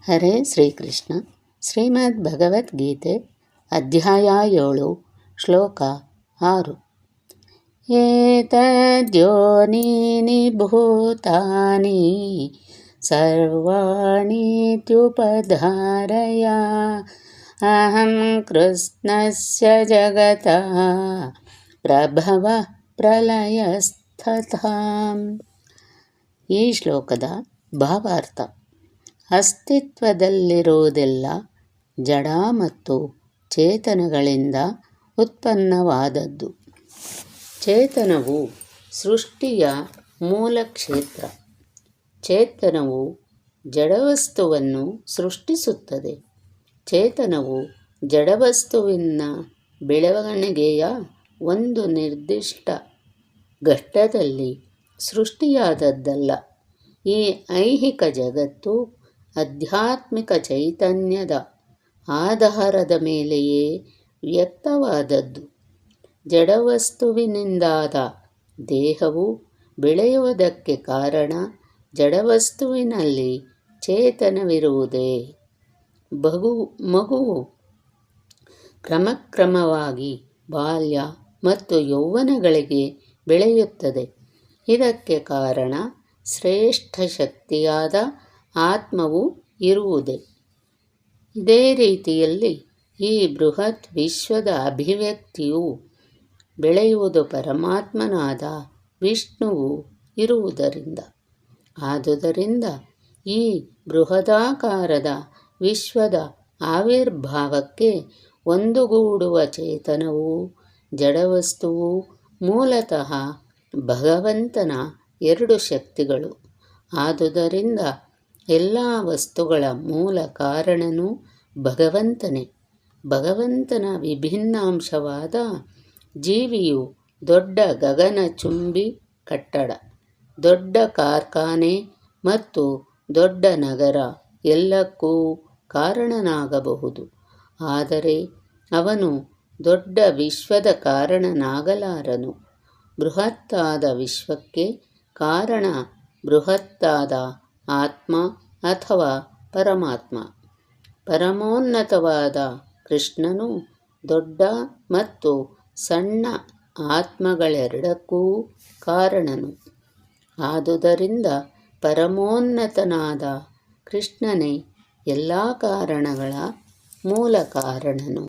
ಹರೇ ಶ್ರೀಕೃಷ್ಣ. ಶ್ರೀಮದ್ ಭಗವದ್ಗೀತೆ ಅಧ್ಯಾಯ 7 ಶ್ಲೋಕ 6. ಏತದ್ಯೋನೀನಿ ಭೂತಾನಿ ಸರ್ವಾಣೀತ್ಯುಪಧಾರಯ ಅಹಂ ಕೃಷ್ಣಸ್ಯ ಜಗತಃ ಪ್ರಭವ ಪ್ರಲಯಸ್ತಥಾ. ಈ ಶ್ಲೋಕದ ಭಾವಾರ್ಥ: ಅಸ್ತಿತ್ವದಲ್ಲಿರುವುದೆಲ್ಲ ಜಡ ಮತ್ತು ಚೇತನಗಳಿಂದ ಉತ್ಪನ್ನವಾದದ್ದು. ಚೇತನವು ಸೃಷ್ಟಿಯ ಮೂಲ ಕ್ಷೇತ್ರ. ಚೇತನವು ಜಡವಸ್ತುವನ್ನು ಸೃಷ್ಟಿಸುತ್ತದೆ. ಚೇತನವು ಜಡವಸ್ತುವಿನ ಬೆಳವಣಿಗೆಯ ಒಂದು ನಿರ್ದಿಷ್ಟ ಘಟ್ಟದಲ್ಲಿ ಸೃಷ್ಟಿಯಾದದ್ದಲ್ಲ. ಈ ಐಹಿಕ ಜಗತ್ತು ಆಧ್ಯಾತ್ಮಿಕ ಚೈತನ್ಯದ ಆಧಾರದ ಮೇಲೆಯೇ ವ್ಯಕ್ತವಾದದ್ದು. ಜಡವಸ್ತುವಿನಿಂದಾದ ದೇಹವು ಬೆಳೆಯುವುದಕ್ಕೆ ಕಾರಣ ಜಡವಸ್ತುವಿನಲ್ಲಿ ಚೇತನವಿರುವುದೇ. ಮಗುವು ಕ್ರಮಕ್ರಮವಾಗಿ ಬಾಲ್ಯ ಮತ್ತು ಯೌವನಗಳಿಗೆ ಬೆಳೆಯುತ್ತದೆ. ಇದಕ್ಕೆ ಕಾರಣ ಶ್ರೇಷ್ಠ ಶಕ್ತಿಯಾದ ಆತ್ಮವು ಇರುವುದೇ. ಇದೇ ರೀತಿಯಲ್ಲಿ ಈ ಬೃಹತ್ ವಿಶ್ವದ ಅಭಿವ್ಯಕ್ತಿಯು ಬೆಳೆಯುವುದು ಪರಮಾತ್ಮನಾದ ವಿಷ್ಣುವು ಇರುವುದರಿಂದ. ಆದುದರಿಂದ ಈ ಬೃಹದಾಕಾರದ ವಿಶ್ವದ ಆವಿರ್ಭಾವಕ್ಕೆ ಒಂದುಗೂಡುವ ಚೇತನವು ಜಡವಸ್ತುವು ಮೂಲತಃ ಭಗವಂತನ ಎರಡು ಶಕ್ತಿಗಳು. ಆದುದರಿಂದ ಎಲ್ಲ ವಸ್ತುಗಳ ಮೂಲ ಕಾರಣನು ಭಗವಂತನೇ. ಭಗವಂತನ ವಿಭಿನ್ನಾಂಶವಾದ ಜೀವಿಯು ದೊಡ್ಡ ಗಗನಚುಂಬಿ ಕಟ್ಟಡ, ದೊಡ್ಡ ಕಾರ್ಖಾನೆ ಮತ್ತು ದೊಡ್ಡ ನಗರ ಎಲ್ಲಕ್ಕೂ ಕಾರಣನಾಗಬಹುದು. ಆದರೆ ಅವನು ದೊಡ್ಡ ವಿಶ್ವದ ಕಾರಣನಾಗಲಾರನು. ಬೃಹತ್ತಾದ ವಿಶ್ವಕ್ಕೆ ಕಾರಣ ಬೃಹತ್ತಾದ ಆತ್ಮ ಅಥವಾ ಪರಮಾತ್ಮ. ಪರಮೋನ್ನತವಾದ ಕೃಷ್ಣನು ದೊಡ್ಡ ಮತ್ತು ಸಣ್ಣ ಆತ್ಮಗಳೆರಡಕ್ಕೂ ಕಾರಣನು. ಆದುದರಿಂದ ಪರಮೋನ್ನತನಾದ ಕೃಷ್ಣನೇ ಎಲ್ಲ ಕಾರಣಗಳ ಮೂಲ ಕಾರಣನು.